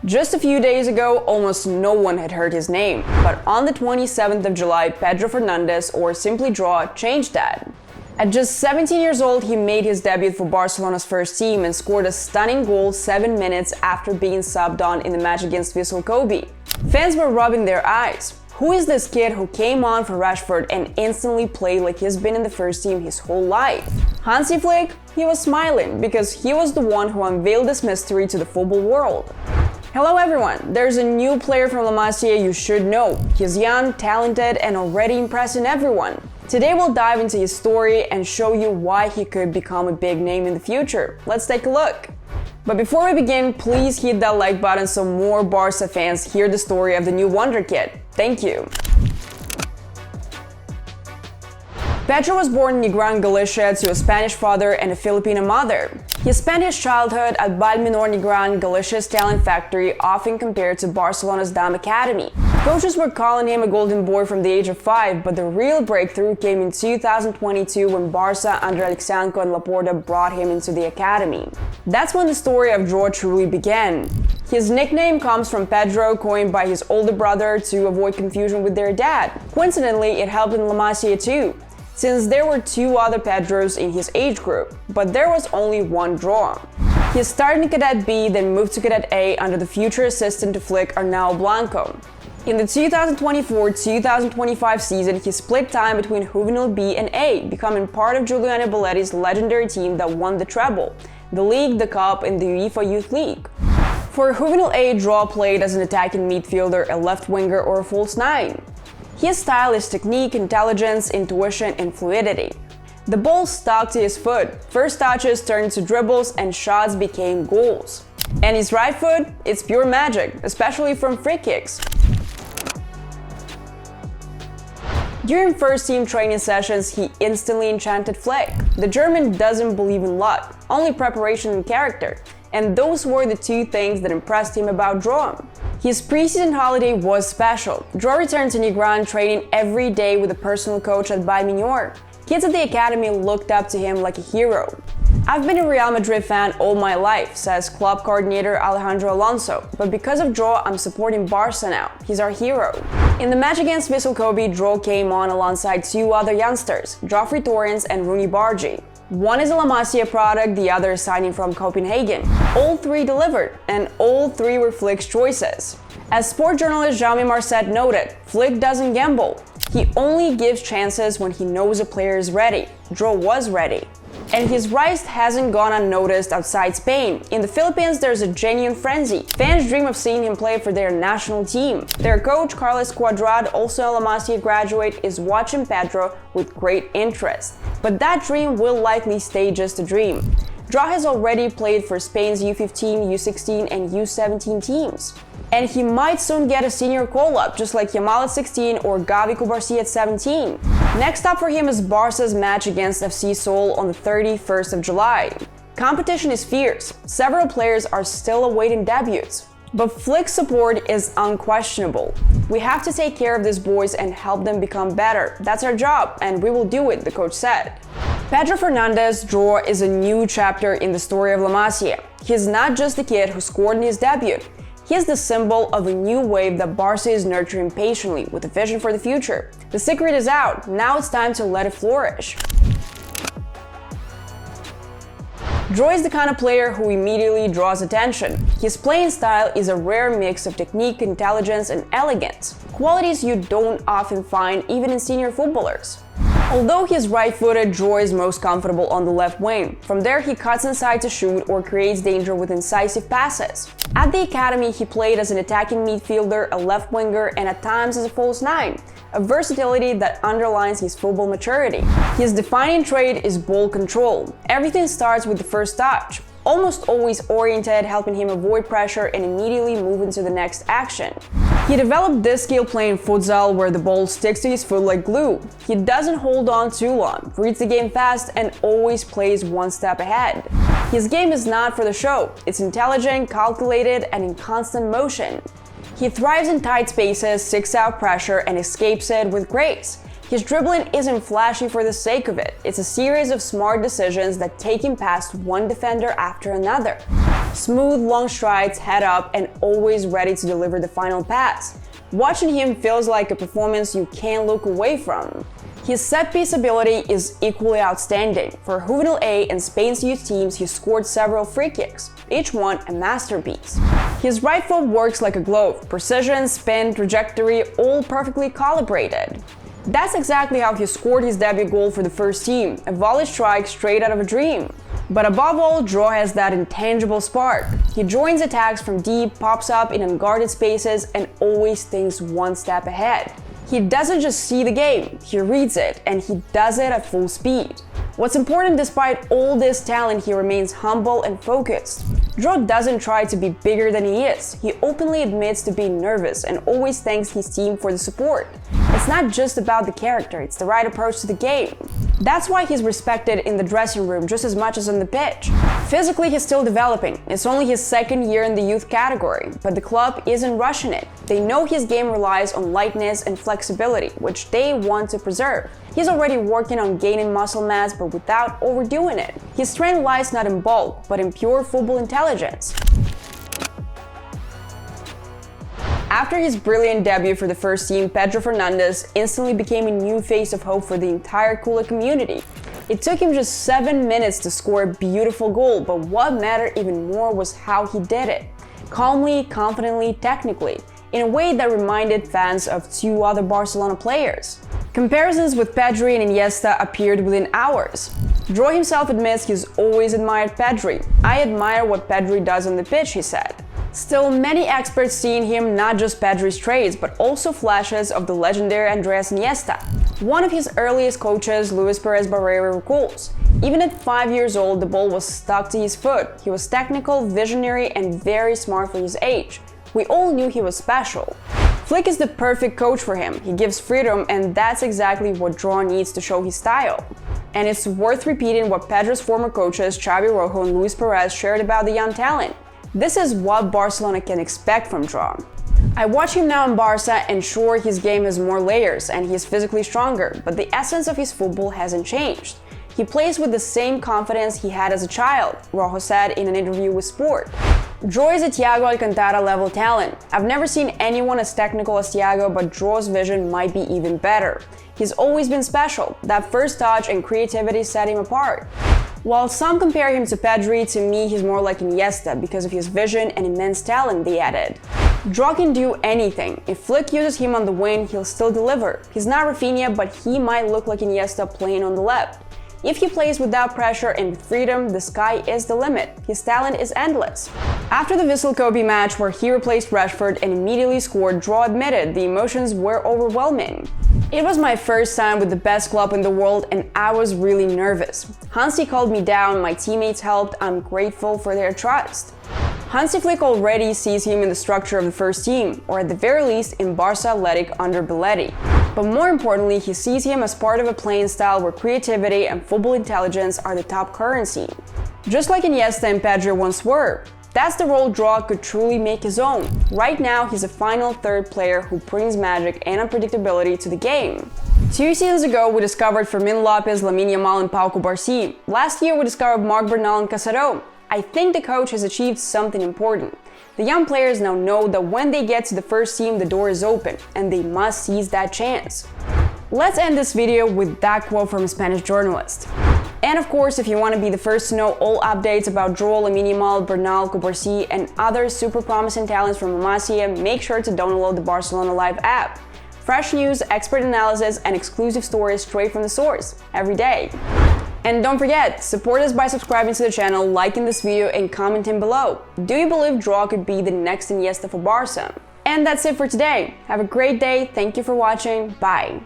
Just a few days ago, almost no one had heard his name, but on the 27th of July, Pedro Fernández, or simply DRO, changed that. At just 17 years old, he made his debut for Barcelona's first team and scored a stunning goal 7 minutes after being subbed on in the match against Vissel Kobe. Fans were rubbing their eyes. Who is this kid who came on for Rashford and instantly played like he's been in the first team his whole life? Hansi Flick? He was smiling because he was the one who unveiled this mystery to the football world. Hello everyone, there's a new player from Masia you should know. He's young, talented, and already impressing everyone. Today we'll dive into his story and show you why he could become a big name in the future. Let's take a look. But before we begin, please hit that like button so more Barca fans hear the story of the new wonder kid. Thank you. Pedro was born in Negran, Galicia to a Spanish father and a Filipino mother. He spent his childhood at Val Miñor, Negran, Galicia's talent factory, often compared to Barcelona's Dam Academy. Coaches were calling him a golden boy from the age of 5, but the real breakthrough came in 2022 when Barça under Alexandre and Laporta brought him into the academy. That's when the story of DRO truly began. His nickname comes from Pedro, coined by his older brother to avoid confusion with their dad. Coincidentally, it helped in La Masia too, since there were 2 other Pedros in his age group, but there was only one DRO. He started in Cadet B, then moved to Cadet A under the future assistant to Flick Arnau Blanco. In the 2024-2025 season, he split time between Juvenil B and A, becoming part of Giuliano Belletti's legendary team that won the treble, the league, the cup, and the UEFA Youth League. For Juvenil A, DRO played as an attacking midfielder, a left winger, or a false 9. His style is technique, intelligence, intuition, and fluidity. The ball stuck to his foot, first touches turned to dribbles, and shots became goals. And his right foot, it's pure magic, especially from free kicks. During first team training sessions, he instantly enchanted Flick. The German doesn't believe in luck, only preparation and character. And those were the 2 things that impressed him about DRO. His preseason holiday was special. DRO returned to Negran, training every day with a personal coach at Val Miñor. Kids at the academy looked up to him like a hero. I've been a Real Madrid fan all my life, says club coordinator Alejandro Alonso, but because of DRO, I'm supporting Barça now. He's our hero. In the match against Vissel Kobe, DRO came on alongside 2 other youngsters, Joffrey Torrens and Rooney Bargi. One is a La Masia product, the other is signing from Copenhagen. All 3 delivered, and all 3 were Flick's choices. As sport journalist Jaume Marcet noted, Flick doesn't gamble. He only gives chances when he knows a player is ready. DRO was ready. And his rise hasn't gone unnoticed outside Spain. In the Philippines, there's a genuine frenzy. Fans dream of seeing him play for their national team. Their coach, Carles Cuadrad, also a La Masia graduate, is watching Pedro with great interest. But that dream will likely stay just a dream. DRO has already played for Spain's U15, U16, and U17 teams. And he might soon get a senior call-up, just like Yamal at 16 or Gavi Cubarsí at 17. Next up for him is Barca's match against FC Seoul on the 31st of July. Competition is fierce. Several players are still awaiting debuts. But Flick's support is unquestionable. We have to take care of these boys and help them become better. That's our job, and we will do it, the coach said. Pedro Fernández, DRO, is a new chapter in the story of La Masia. He's not just the kid who scored in his debut. He is the symbol of a new wave that Barca is nurturing patiently with a vision for the future. The secret is out, now it's time to let it flourish. DRO is the kind of player who immediately draws attention. His playing style is a rare mix of technique, intelligence, and elegance, qualities you don't often find even in senior footballers. Although he's right-footed, DRO is most comfortable on the left wing. From there, he cuts inside to shoot or creates danger with incisive passes. At the academy, he played as an attacking midfielder, a left winger, and at times as a false 9, a versatility that underlines his football maturity. His defining trait is ball control. Everything starts with the first touch, almost always oriented, helping him avoid pressure and immediately move into the next action. He developed this skill playing futsal, where the ball sticks to his foot like glue. He doesn't hold on too long, reads the game fast, and always plays one step ahead. His game is not for the show. It's intelligent, calculated, and in constant motion. He thrives in tight spaces, seeks out pressure, and escapes it with grace. His dribbling isn't flashy for the sake of it. It's a series of smart decisions that take him past one defender after another. Smooth, long strides, head up, and always ready to deliver the final pass. Watching him feels like a performance you can't look away from. His set-piece ability is equally outstanding. For Juvenil A and Spain's youth teams, he scored several free kicks, each one a masterpiece. His right foot works like a glove, precision, spin, trajectory, all perfectly calibrated. That's exactly how he scored his debut goal for the first team, a volley strike straight out of a dream. But above all, DRO has that intangible spark. He joins attacks from deep, pops up in unguarded spaces, and always thinks one step ahead. He doesn't just see the game, he reads it, and he does it at full speed. What's important, despite all this talent, he remains humble and focused. DRO doesn't try to be bigger than he is. He openly admits to being nervous and always thanks his team for the support. It's not just about the character, it's the right approach to the game. That's why he's respected in the dressing room just as much as on the pitch. Physically, he's still developing. It's only his second year in the youth category, but the club isn't rushing it. They know his game relies on lightness and flexibility, which they want to preserve. He's already working on gaining muscle mass, but without overdoing it. His strength lies not in bulk, but in pure football intelligence. After his brilliant debut for the first team, Pedro Fernández instantly became a new face of hope for the entire CULES community. It took him just 7 minutes to score a beautiful goal, but what mattered even more was how he did it. Calmly, confidently, technically, in a way that reminded fans of two other Barcelona players. Comparisons with Pedri and Iniesta appeared within hours. DRO himself admits he's always admired Pedri. "I admire what Pedri does on the pitch," he said. Still, many experts see in him not just Pedri's traits, but also flashes of the legendary Andres Iniesta. One of his earliest coaches, Luis Perez Barrera, recalls, "Even at 5 years old, the ball was stuck to his foot. He was technical, visionary, and very smart for his age. We all knew he was special." Flick is the perfect coach for him. He gives freedom, and that's exactly what DRO needs to show his style. And it's worth repeating what Pedro's former coaches, Xavi Rojo and Luis Perez, shared about the young talent. This is what Barcelona can expect from DRO. "I watch him now in Barça, and sure, his game has more layers and he's physically stronger, but the essence of his football hasn't changed. He plays with the same confidence he had as a child," Rojo said in an interview with Sport. DRO is a Thiago Alcantara level talent. "I've never seen anyone as technical as Thiago, but DRO's vision might be even better. He's always been special. That first touch and creativity set him apart. While some compare him to Pedri, to me he's more like Iniesta because of his vision and immense talent," they added. DRO can do anything. If Flick uses him on the wing, he'll still deliver. He's not Rafinha, but he might look like Iniesta playing on the left. If he plays without pressure and with freedom, the sky is the limit. His talent is endless. After the Vissel Kobe match, where he replaced Rashford and immediately scored, DRO admitted the emotions were overwhelming. "It was my first time with the best club in the world and I was really nervous. Hansi called me down, my teammates helped, I'm grateful for their trust." Hansi Flick already sees him in the structure of the first team, or at the very least in Barça Athletic under Belletti. But more importantly, he sees him as part of a playing style where creativity and football intelligence are the top currency. Just like Iniesta and Pedro once were. That's the role DRO could truly make his own. Right now, he's a final third player who brings magic and unpredictability to the game. 2 seasons ago, we discovered Fermin Lopez, Lamine Yamal, and Pau Cubarsí. Last year, we discovered Marc Bernal and Casado. I think the coach has achieved something important. The young players now know that when they get to the first team, the door is open, and they must seize that chance. Let's end this video with that quote from a Spanish journalist. And of course, if you want to be the first to know all updates about DRO, Lamine Yamal, Bernal, Cubarsí, and other super promising talents from Masia, make sure to download the Barcelona Live app. Fresh news, expert analysis, and exclusive stories straight from the source, every day. And don't forget, support us by subscribing to the channel, liking this video, and commenting below. Do you believe DRO could be the next Iniesta for Barça? And that's it for today. Have a great day, thank you for watching, bye!